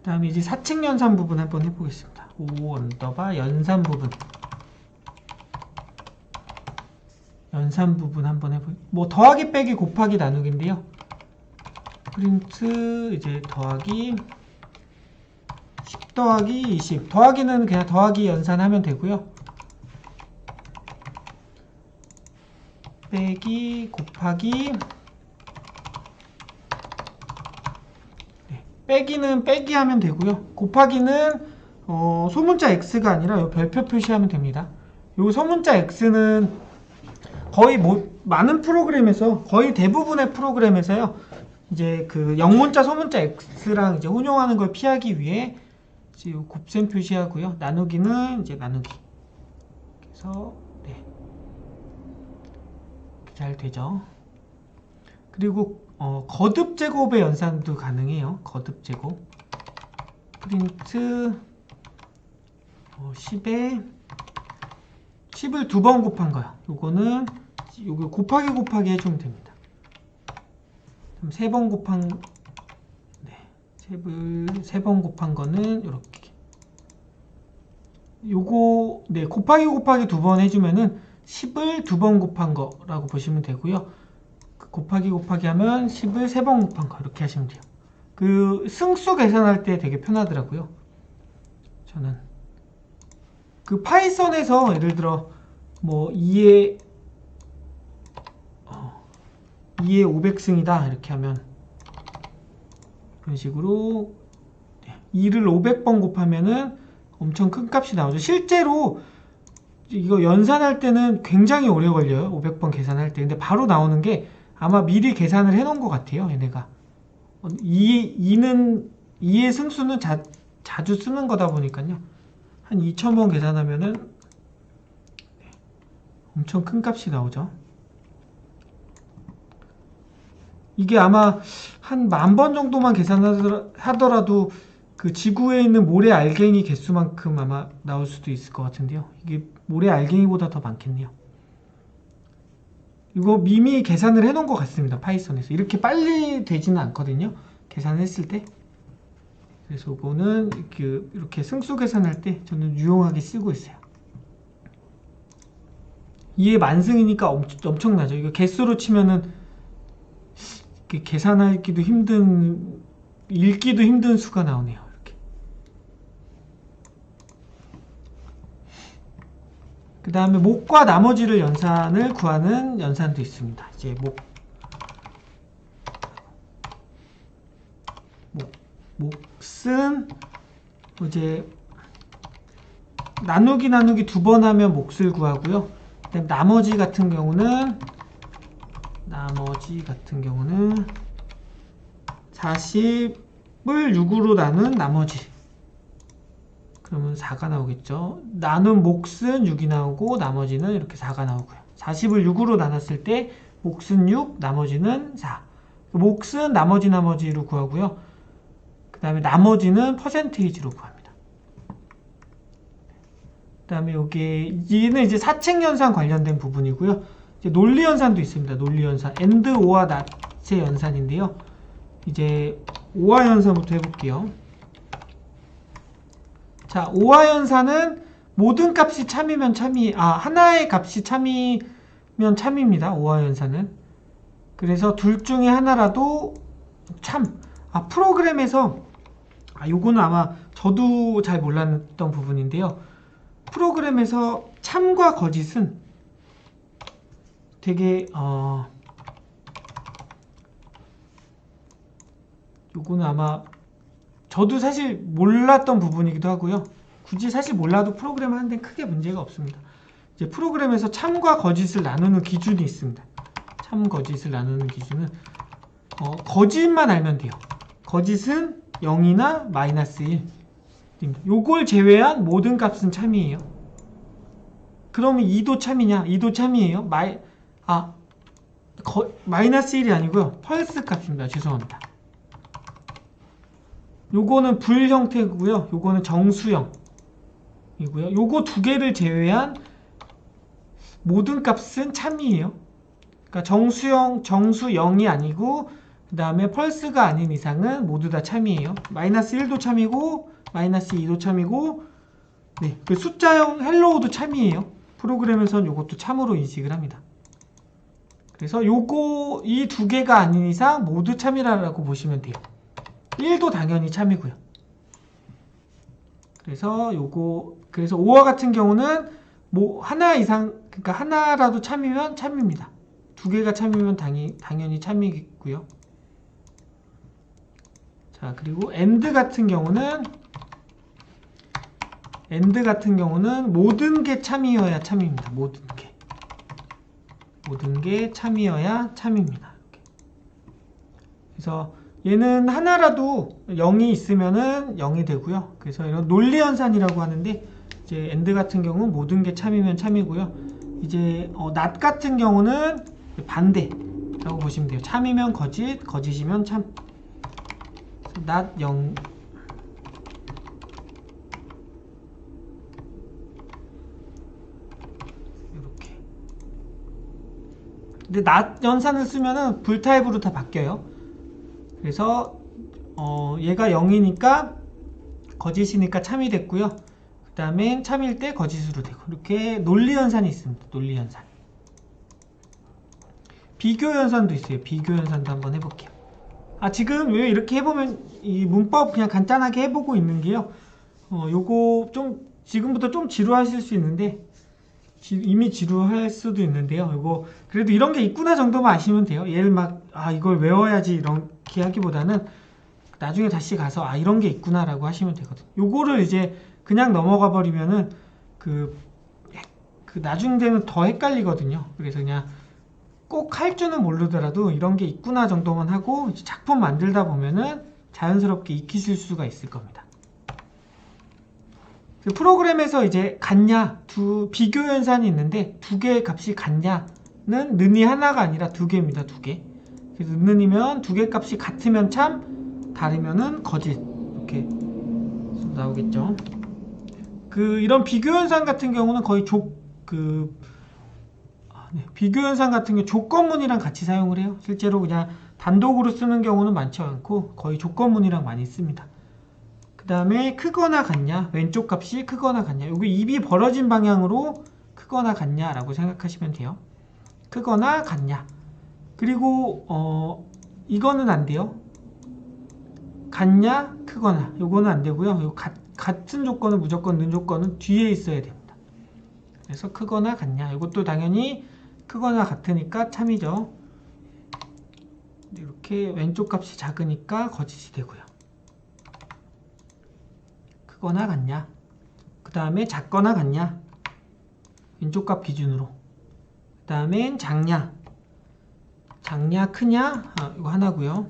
다음에 이제 사칙 연산 부분 한번 해보겠습니다. O 언더바 연산 부분. 연산 부분 한번 뭐 더하기 빼기 곱하기 나누기인데요. 프린트 이제 더하기 10 더하기 20. 더하기는 그냥 더하기 연산하면 되고요. 빼기 곱하기 빼기는 빼기 하면 되고요. 곱하기는 소문자 x가 아니라 요 별표 표시하면 됩니다. 요 소문자 x는 거의 많은 프로그램에서 거의 대부분의 프로그램에서요. 이제 그 영문자 소문자 x랑 이제 혼용하는 걸 피하기 위해 이제 요 곱셈 표시하고요. 나누기는 이제 나누기. 그래서 네. 잘 되죠. 그리고 거듭 제곱의 연산도 가능해요. 거듭 제곱. 프린트 10을 두 번 곱한 거야. 요거는 요거 곱하기 곱하기 해주면 됩니다. 그럼 세 번 곱한 세 번 곱한 거는 요렇게. 요거 곱하기 곱하기 두 번 해주면은 10을 두 번 곱한 거라고 보시면 되고요. 곱하기 곱하기 하면 10을 세 번 곱한 거 이렇게 하시면 돼요. 그 승수 계산할 때 되게 편하더라고요. 저는 그 파이썬에서 예를 들어 뭐 2에 500승이다 이렇게 하면 이런 식으로 2를 500번 곱하면은 엄청 큰 값이 나오죠. 실제로 이거 연산할 때는 굉장히 오래 걸려요. 500번 계산할 때. 근데 바로 나오는 게 아마 미리 계산을 해 놓은 것 같아요. 얘네가 2의 승수는 자주 쓰는 거다 보니까요. 한 2000번 계산하면은 엄청 큰 값이 나오죠. 이게 아마 한 10,000번 정도만 계산하더라도 그 지구에 있는 모래 알갱이 개수만큼 아마 나올 수도 있을 것 같은데요. 이게 모래 알갱이보다 더 많겠네요. 이거 이미 계산을 해놓은 것 같습니다. 파이썬에서. 이렇게 빨리 되지는 않거든요. 계산을 했을 때. 그래서 이거는 이렇게 승수 계산할 때 저는 유용하게 쓰고 있어요. 2의 만승이니까 엄청나죠. 이거 개수로 치면은 계산하기도 힘든, 읽기도 힘든 수가 나오네요. 이렇게. 그 다음에 목과 나머지를 연산을 구하는 연산도 있습니다. 이제 몫은 이제 나누기 두 번 하면 몫을 구하고요. 그다음에 나머지 같은 경우는 40을 6으로 나눈 나머지. 그러면 4가 나오겠죠. 나눈 몫은 6이 나오고 나머지는 이렇게 4가 나오고요. 40을 6으로 나눴을 때 몫은 6, 나머지는 4. 몫은 나머지로 구하고요. 그 다음에 나머지는 퍼센테이지로 구합니다. 그 다음에 얘는 이제 사칙연산 관련된 부분이고요. 이제 논리연산도 있습니다. 논리연산. and, or와 not의 연산인데요. 이제 오화 연산부터 해볼게요. 자, 오화 연산은 모든 값이 참이면 참이, 하나의 값이 참이면 참입니다. 오화 연산은. 그래서 둘 중에 하나라도 참. 프로그램에서, 요거는 아마 저도 잘 몰랐던 부분인데요. 프로그램에서 참과 거짓은 되게, 요거는 아마 저도 사실 몰랐던 부분이기도 하고요. 굳이 사실 몰라도 프로그램 하는 데는 크게 문제가 없습니다. 이제 프로그램에서 참과 거짓을 나누는 기준이 있습니다. 참, 거짓을 나누는 기준은 거짓만 알면 돼요. 거짓은 0이나 마이너스 1. 요걸 제외한 모든 값은 참이에요. 그러면 2도 참이냐? 2도 참이에요. 마이너스 1이 아니고요. 펄스 값입니다. 죄송합니다. 요거는 불 형태고요. 요거는 정수형이고요. 요거 두 개를 제외한 모든 값은 참이에요. 그러니까 정수 0이 아니고 그 다음에 펄스가 아닌 이상은 모두 다 참이에요. 마이너스 1도 참이고 마이너스 2도 참이고, 네, 그 숫자형 헬로우도 참이에요. 프로그램에서는 이것도 참으로 인식을 합니다. 그래서 요거 이 두 개가 아닌 이상 모두 참이라고 보시면 돼요. 1도 당연히 참이고요. 그래서 그래서 5와 같은 경우는 뭐 하나 이상, 그러니까 하나라도 참이면 참입니다. 두 개가 참이면 당연히 참이고요. 자, 그리고 AND 같은 경우는 모든 게 참이어야 참입니다. 모든 게 참이어야 참입니다. 이렇게. 그래서 얘는 하나라도 0이 있으면은 0이 되고요. 그래서 이런 논리연산이라고 하는데, 이제 AND 같은 경우는 모든 게 참이면 참이고요. 이제 NOT 같은 경우는 반대라고 보시면 돼요. 참이면 거짓, 거짓이면 참. NOT 0. 이렇게. 근데 NOT 연산을 쓰면은 불타입으로 다 바뀌어요. 그래서 얘가 0이니까 거짓이니까 참이 됐고요. 그 다음에 참일 때 거짓으로 되고, 이렇게 논리연산이 있습니다. 논리연산. 비교연산도 있어요. 비교연산도 한번 해볼게요. 지금 왜 이렇게 해보면 이 문법 그냥 간단하게 해보고 있는 게요. 요거 좀 지금부터 좀 지루하실 수 있는데, 이미 지루할 수도 있는데요. 요거 그래도 이런 게 있구나 정도만 아시면 돼요. 얘를 막 이걸 외워야지 이렇게 하기보다는 나중에 다시 가서 이런 게 있구나 라고 하시면 되거든요. 요거를 이제 그냥 넘어가 버리면은 그 나중 되면 더 헷갈리거든요. 그래서 그냥 꼭 할 줄은 모르더라도 이런 게 있구나 정도만 하고 이제 작품 만들다 보면은 자연스럽게 익히실 수가 있을 겁니다. 그 프로그램에서 이제 같냐, 비교 연산이 있는데 두 개의 값이 같냐는 는이 하나가 아니라 두 개입니다. 두 개. 그래서 는이면 두 개 값이 같으면 참, 다르면은 거짓. 이렇게 나오겠죠. 이런 비교 연산 같은 경우는 거의 비교 연산 같은 경우 조건문이랑 같이 사용을 해요. 실제로 그냥 단독으로 쓰는 경우는 많지 않고 거의 조건문이랑 많이 씁니다. 그 다음에 크거나 같냐, 왼쪽 값이 크거나 같냐, 여기 입이 벌어진 방향으로 크거나 같냐 라고 생각하시면 돼요. 크거나 같냐. 그리고 이거는 안 돼요. 같냐, 크거나, 요거는 안 되고요. 같은 조건은 무조건 는 조건은 뒤에 있어야 됩니다. 그래서 크거나 같냐, 이것도 당연히 크거나 같으니까 참이죠. 이렇게 왼쪽 값이 작으니까 거짓이 되고요. 크거나 같냐, 그 다음에 작거나 같냐, 왼쪽 값 기준으로. 그 다음엔 작냐, 크냐, 이거 하나고요.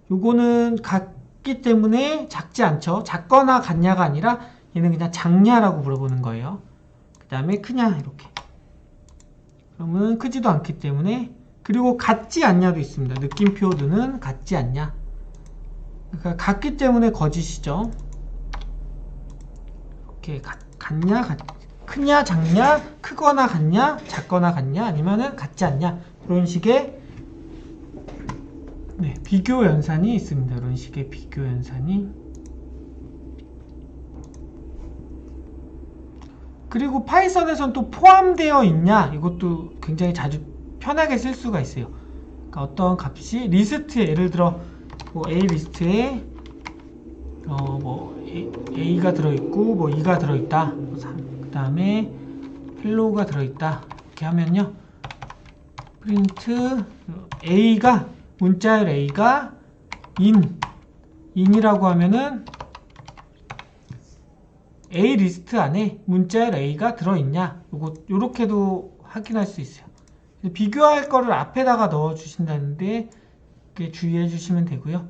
요거는 같기 때문에 작지 않죠. 작거나 같냐가 아니라 얘는 그냥 작냐라고 물어보는 거예요. 그 다음에 크냐, 이렇게. 그러면 크지도 않기 때문에. 그리고 같지 않냐도 있습니다. 느낌표 는 같지 않냐. 그러니까 같기 때문에 거짓이죠. 이렇게 같냐, 크냐, 작냐, 크거나 같냐, 작거나 같냐, 아니면은 같지 않냐, 이런 식의 비교 연산이 있습니다. 이런 식의 비교 연산이. 그리고 파이썬에서는 또 포함되어 있냐, 이것도 굉장히 자주 편하게 쓸 수가 있어요. 그러니까 어떤 값이 리스트에, 예를 들어 A 리스트에 A가 들어있고 2가 들어있다, 그 다음에 헬로우가 들어있다, 이렇게 하면요, 프린트 A가, 문자열 A가 in이라고 하면은 A 리스트 안에 문자열 A가 들어있냐, 요렇게도 확인할 수 있어요. 비교할 거를 앞에다가 넣어 주신다는데 주의해 주시면 되고요.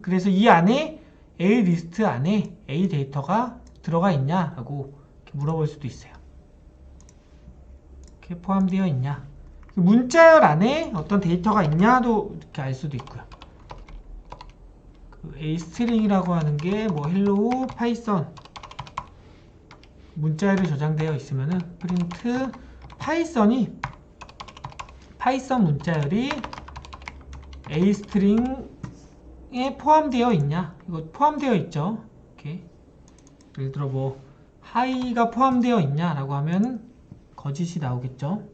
그래서 이 안에 A 리스트 안에 A 데이터가 들어가 있냐 라고 물어볼 수도 있어요. 이렇게 포함되어 있냐, 문자열 안에 어떤 데이터가 있냐도 이렇게 알 수도 있고요. A 스트링이라고 하는 게 hello 파이썬 문자열이 저장되어 있으면은 프린트 파이썬 문자열이 A 스트링에 포함되어 있냐? 이거 포함되어 있죠. 이렇게 예를 들어 뭐 하이가 포함되어 있냐라고 하면 거짓이 나오겠죠.